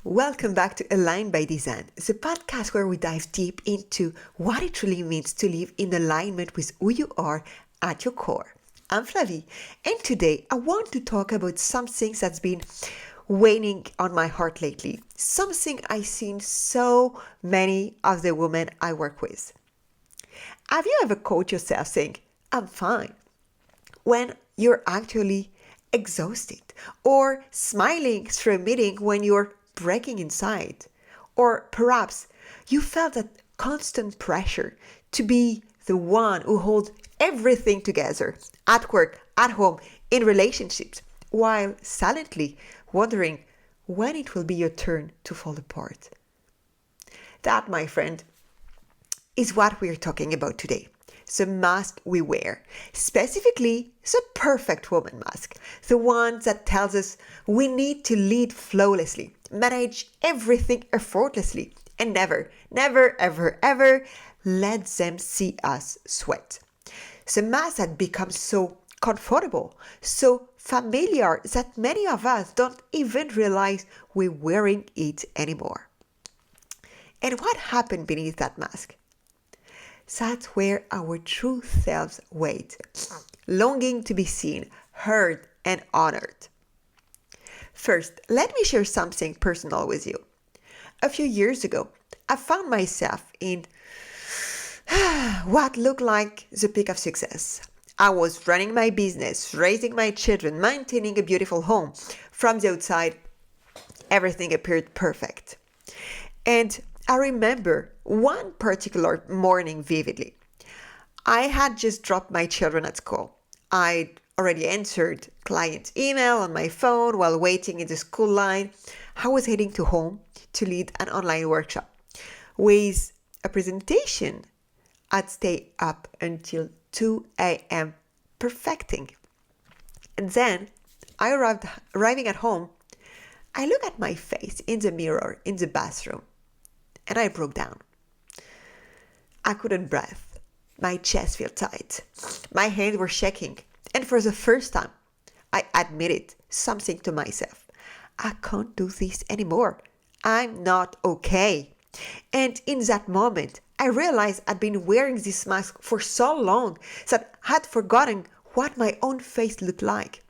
Welcome back to Aligned by Design, the podcast where we dive deep into what it really means to live in alignment with who you are at your core. I'm Flavie, and today I want to talk about something that's been weighing on my heart lately, something I've seen so many of the women I work with. Have you ever caught yourself saying, I'm fine, when you're actually exhausted, or smiling through a meeting when you're breaking inside? Or perhaps you felt that constant pressure to be the one who holds everything together at work, at home, in relationships, while silently wondering when it will be your turn to fall apart. That, my friend, is what we're talking about today. The mask we wear, specifically the perfect woman mask, the one that tells us we need to lead flawlessly, manage everything effortlessly, and never, ever let them see us sweat. The mask that becomes so comfortable, so familiar that many of us don't even realize we're wearing it anymore. And what happened beneath that mask? That's where our true selves wait, longing to be seen, heard, and honored. First, let me share something personal with you. A few years ago, I found myself in what looked like the peak of success. I was running my business, raising my children, maintaining a beautiful home. From the outside, everything appeared perfect. And I remember one particular morning vividly. I had just dropped my children at school. I'd already answered client email on my phone while waiting in the school line. I was heading to home to lead an online workshop with a presentation I'd stay up until 2 a.m. perfecting. And then arriving at home, I look at my face in the mirror in the bathroom. And I broke down. I couldn't breathe. My chest felt tight. My hands were shaking. And for the first time, I admitted something to myself. I can't do this anymore. I'm not okay. And in that moment, I realized I'd been wearing this mask for so long that I had forgotten what my own face looked like.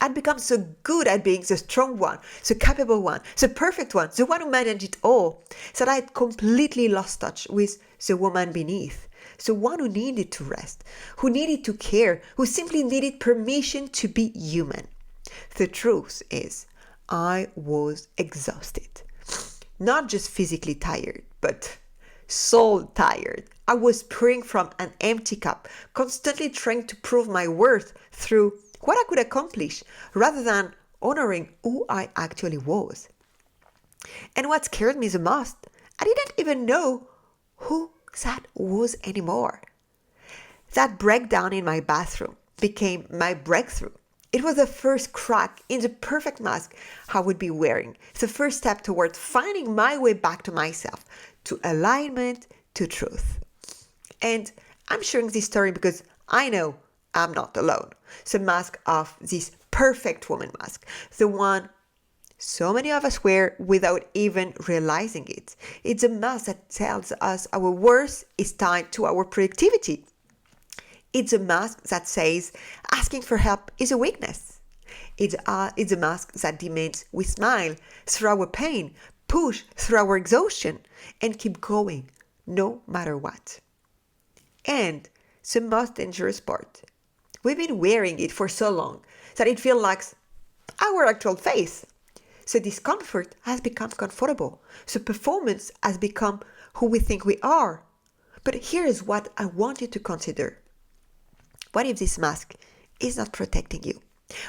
I'd become so good at being the strong one, the capable one, the perfect one, the one who managed it all, that I had completely lost touch with the woman beneath, the one who needed to rest, who needed to care, who simply needed permission to be human. The truth is, I was exhausted. Not just physically tired, but soul tired. I was pouring from an empty cup, constantly trying to prove my worth through what I could accomplish, rather than honoring who I actually was. And what scared me the most, I didn't even know who that was anymore. That breakdown in my bathroom became my breakthrough. It was the first crack in the perfect mask I would be wearing, the first step toward finding my way back to myself, to alignment, to truth. And I'm sharing this story because I know I'm not alone. The mask of this perfect woman mask, the one so many of us wear without even realizing it. It's a mask that tells us our worth is tied to our productivity. It's a mask that says asking for help is a weakness. It's a mask that demands we smile through our pain, push through our exhaustion, and keep going no matter what. And the most dangerous part, we've been wearing it for so long that it feels like our actual face. So discomfort has become comfortable. So performance has become who we think we are. But here's what I want you to consider. What if this mask is not protecting you?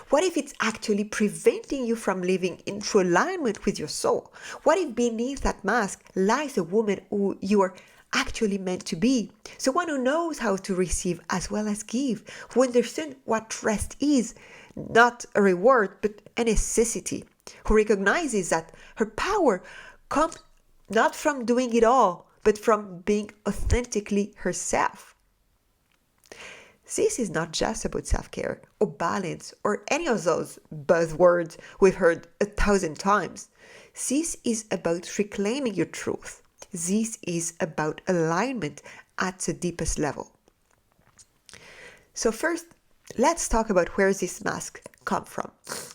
What if it's actually preventing you from living in true alignment with your soul? What if beneath that mask lies a woman who you are actually meant to be? The one who knows how to receive as well as give, who understands what rest is, not a reward, but a necessity, who recognizes that her power comes not from doing it all, but from being authentically herself. This is not just about self-care or balance or any of those buzzwords we've heard 1,000 times. This is about reclaiming your truth. This is about alignment at the deepest level. So first, let's talk about where this mask come from,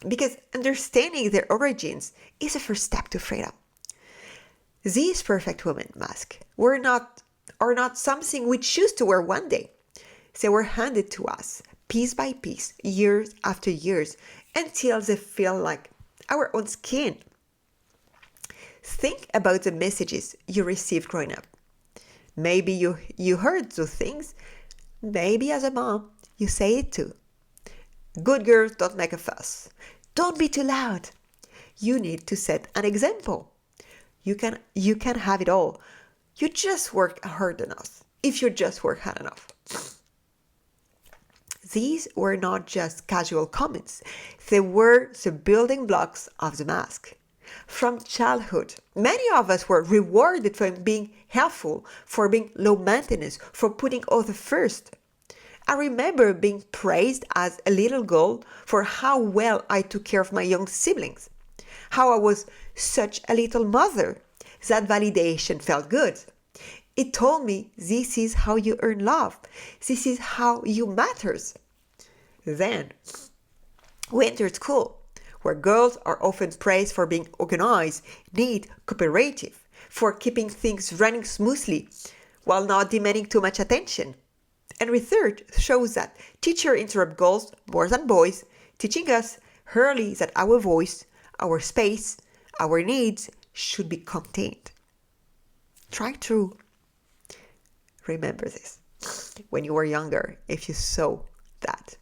because understanding their origins is a first step to freedom. These perfect woman masks are not something we choose to wear one day. They were handed to us piece by piece, years after years, until they feel like our own skin. Think about the messages you received growing up. Maybe you heard those things. Maybe as a mom, you say it too. Good girls don't make a fuss. Don't be too loud. You need to set an example. You can have it all. You just work hard enough. If you just work hard enough. These were not just casual comments. They were the building blocks of the mask. From childhood, many of us were rewarded for being helpful, for being low maintenance, for putting others first. I remember being praised as a little girl for how well I took care of my young siblings, how I was such a little mother. That validation felt good. It told me this is how you earn love. This is how you matters. Then we entered school, where girls are often praised for being organized, neat, cooperative, for keeping things running smoothly while not demanding too much attention. And research shows that teachers interrupt girls more than boys, teaching us early that our voice, our space, our needs should be contained. Try to remember this when you were younger, if you saw that.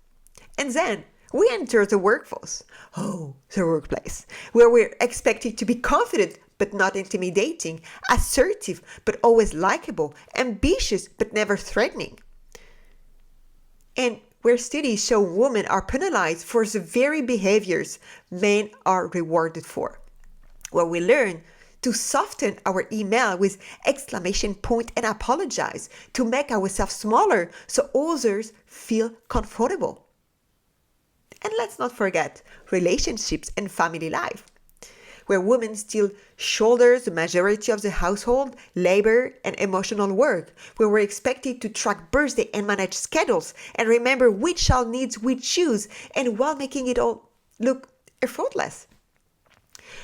And then we enter the workforce. Oh, the workplace, where we're expected to be confident but not intimidating, assertive but always likable, ambitious but never threatening. And where studies show women are penalized for the very behaviors men are rewarded for. Where we learn to soften our email with exclamation point and apologize, to make ourselves smaller so others feel comfortable. And let's not forget relationships and family life, where women still shoulder the majority of the household, labor, and emotional work, where we're expected to track birthday and manage schedules and remember which child needs which shoes, and while making it all look effortless.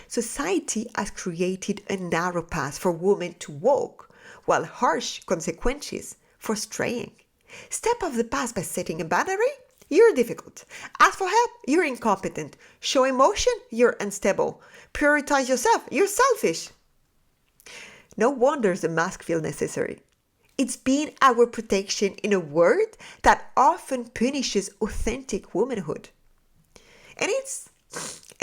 Society has created a narrow path for women to walk, while harsh consequences for straying. Step off the path by setting a boundary? You're difficult. Ask for help? You're incompetent. Show emotion? You're unstable. Prioritize yourself? You're selfish. No wonder the mask feels necessary. It's been our protection in a world that often punishes authentic womanhood. And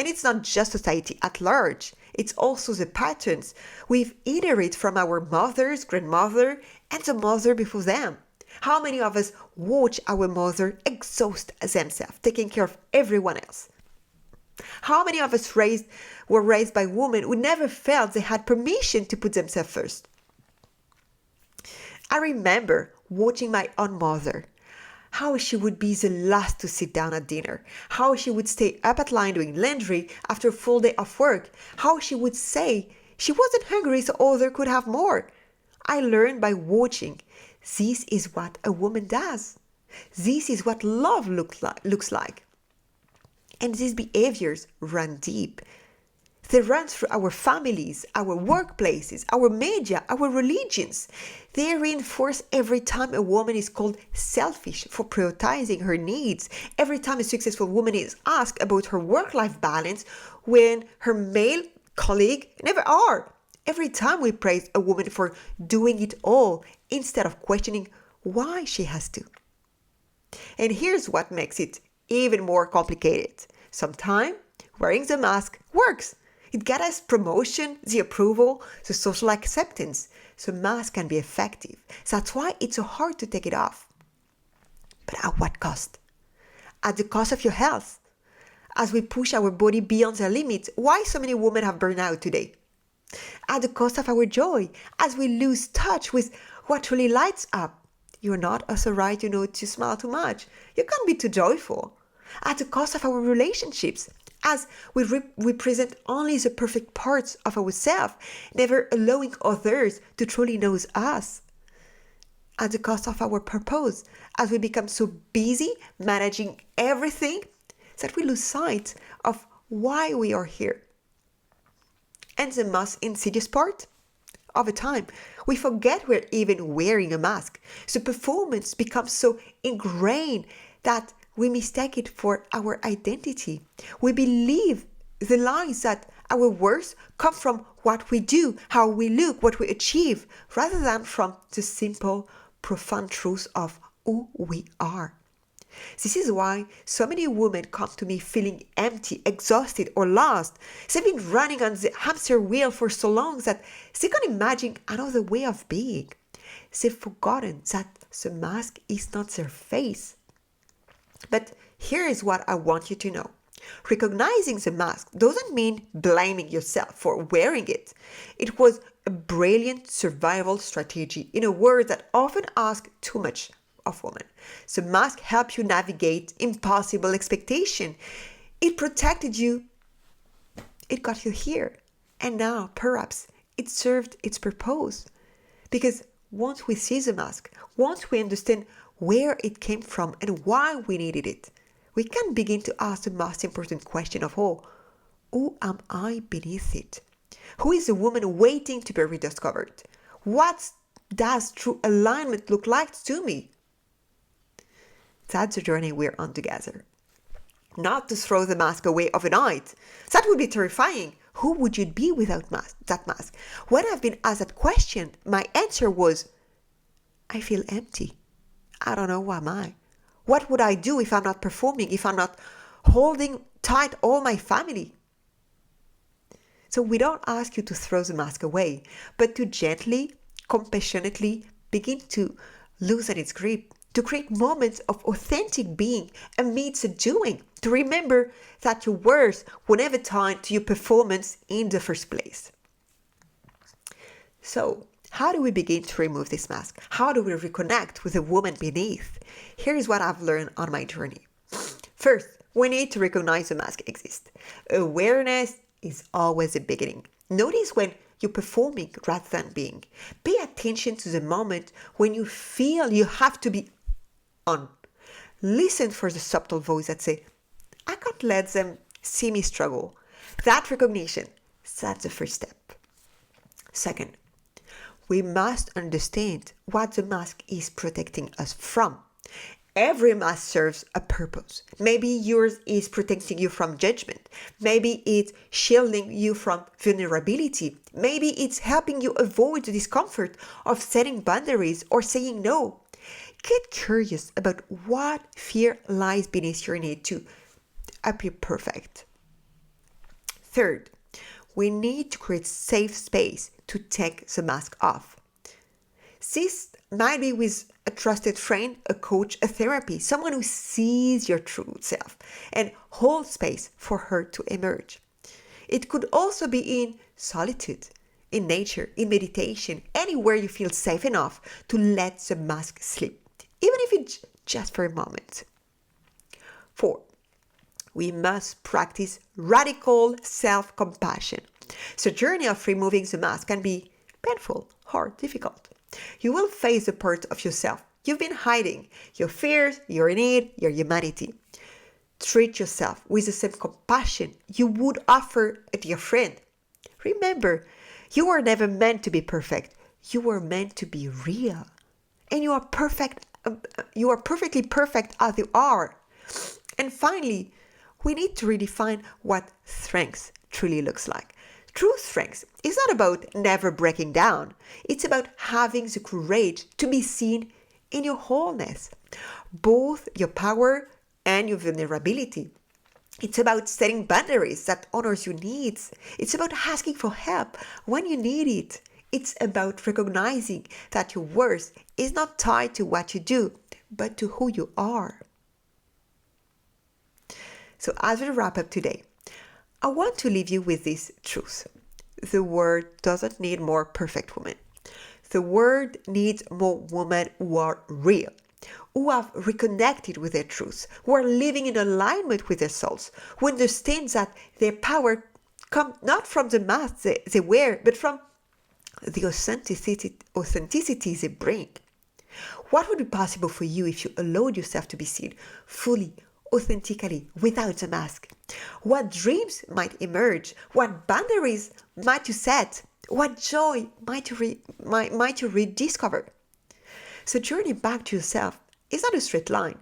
it's not just society at large. It's also the patterns we've inherited from our mothers, grandmother, and the mother before them. How many of us watch our mother exhaust themselves, taking care of everyone else? How many of us were raised by women who never felt they had permission to put themselves first? I remember watching my own mother, how she would be the last to sit down at dinner, how she would stay up at night doing laundry after a full day of work, how she would say she wasn't hungry so others could have more. I learned by watching. This is what a woman does. This is what love looks like. And these behaviors run deep. They run through our families, our workplaces, our media, our religions. They reinforce every time a woman is called selfish for prioritizing her needs, every time a successful woman is asked about her work-life balance when her male colleague never are. Every time we praise a woman for doing it all instead of questioning why she has to. And here's what makes it even more complicated. Sometimes wearing the mask works. It gets us promotion, the approval, the social acceptance. So mask can be effective. That's why it's so hard to take it off. But at what cost? At the cost of your health. As we push our body beyond their limits, why so many women have burnout today? At the cost of our joy, as we lose touch with what really lights up. You're not also right, to smile too much. You can't be too joyful. At the cost of our relationships, as we represent only the perfect parts of ourselves, never allowing others to truly know us. At the cost of our purpose, as we become so busy managing everything that we lose sight of why we are here. And the most insidious part? Over time, we forget we're even wearing a mask. The performance becomes so ingrained that we mistake it for our identity. We believe the lies that our worth come from what we do, how we look, what we achieve, rather than from the simple, profound truth of who we are. This is why so many women come to me feeling empty, exhausted, or lost. They've been running on the hamster wheel for so long that they can't imagine another way of being. They've forgotten that the mask is not their face. But here is what I want you to know. Recognizing the mask doesn't mean blaming yourself for wearing it. It was a brilliant survival strategy in a world that often asks too much of women. The mask helped you navigate impossible expectation. It protected you. It got you here. And now, perhaps, it served its purpose. Because once we see the mask, once we understand where it came from and why we needed it, we can begin to ask the most important question of all. Who am I beneath it? Who is the woman waiting to be rediscovered? What does true alignment look like to me? That's the journey we're on together. Not to throw the mask away overnight. That would be terrifying. Who would you be without that mask? When I've been asked that question, my answer was, I feel empty. I don't know who am I. What would I do if I'm not performing, if I'm not holding tight all my family? So we don't ask you to throw the mask away, but to gently, compassionately begin to loosen its grip, to create moments of authentic being amidst the doing, to remember that your worth will never tie to your performance in the first place. So, how do we begin to remove this mask? How do we reconnect with the woman beneath? Here's what I've learned on my journey. First, we need to recognize the mask exists. Awareness is always the beginning. Notice when you're performing rather than being. Pay attention to the moment when you feel you have to be on. Listen for the subtle voice that say, I can't let them see me struggle. That recognition, that's the first step. Second, we must understand what the mask is protecting us from. Every mask serves a purpose. Maybe yours is protecting you from judgment. Maybe it's shielding you from vulnerability. Maybe it's helping you avoid the discomfort of setting boundaries or saying no. Get curious about what fear lies beneath your need to appear perfect. Third, we need to create safe space to take the mask off. This might be with a trusted friend, a coach, a therapy, someone who sees your true self and holds space for her to emerge. It could also be in solitude, in nature, in meditation, anywhere you feel safe enough to let the mask slip, even if it's just for a moment. 4. We must practice radical self-compassion. The journey of removing the mask can be painful, hard, difficult. You will face the part of yourself you've been hiding, your fears, your need, your humanity. Treat yourself with the same compassion you would offer a dear friend. Remember, you were never meant to be perfect. You were meant to be real. And you are perfect. You are perfectly perfect as you are. And finally, we need to redefine what strength truly looks like. True strength is not about never breaking down. It's about having the courage to be seen in your wholeness, both your power and your vulnerability. It's about setting boundaries that honors your needs. It's about asking for help when you need it. It's about recognizing that your worth is not tied to what you do, but to who you are. So as we wrap up today, I want to leave you with this truth. The world doesn't need more perfect women. The world needs more women who are real, who have reconnected with their truth, who are living in alignment with their souls, who understand that their power comes not from the mask they wear, but from the authenticity they bring. What would be possible for you if you allowed yourself to be seen fully, authentically, without the mask? What dreams might emerge? What boundaries might you set? What joy might you rediscover? So journey back to yourself is not a straight line.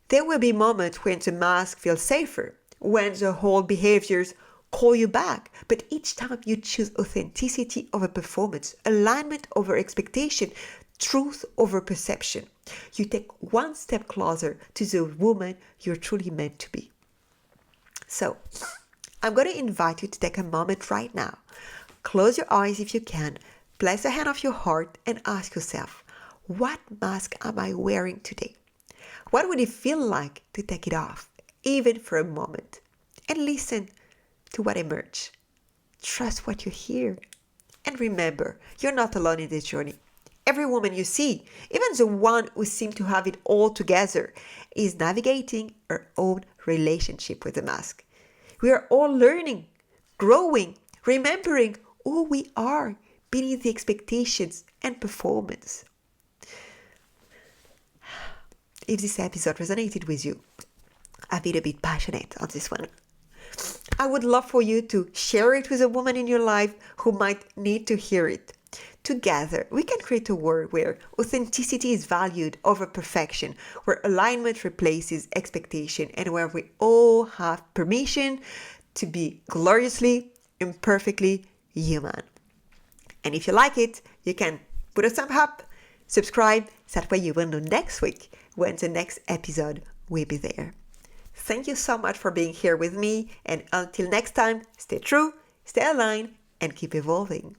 There will be moments when the mask feels safer, when the whole behaviors call you back. But each time you choose authenticity over performance, alignment over expectation, truth over perception, you take one step closer to the woman you're truly meant to be. So, I'm going to invite you to take a moment right now. Close your eyes if you can, place a hand on your heart and ask yourself, what mask am I wearing today? What would it feel like to take it off, even for a moment? And listen to what emerges. Trust what you hear. And remember, you're not alone in this journey. Every woman you see, even the one who seems to have it all together, is navigating her own relationship with the mask. We are all learning, growing, remembering who we are beneath the expectations and performance. If this episode resonated with you, I've been a bit passionate on this one. I would love for you to share it with a woman in your life who might need to hear it. Together, we can create a world where authenticity is valued over perfection, where alignment replaces expectation, and where we all have permission to be gloriously, imperfectly human. And if you like it, you can put a thumb up, subscribe, so that way you will know next week when the next episode will be there. Thank you so much for being here with me, and until next time, stay true, stay aligned, and keep evolving.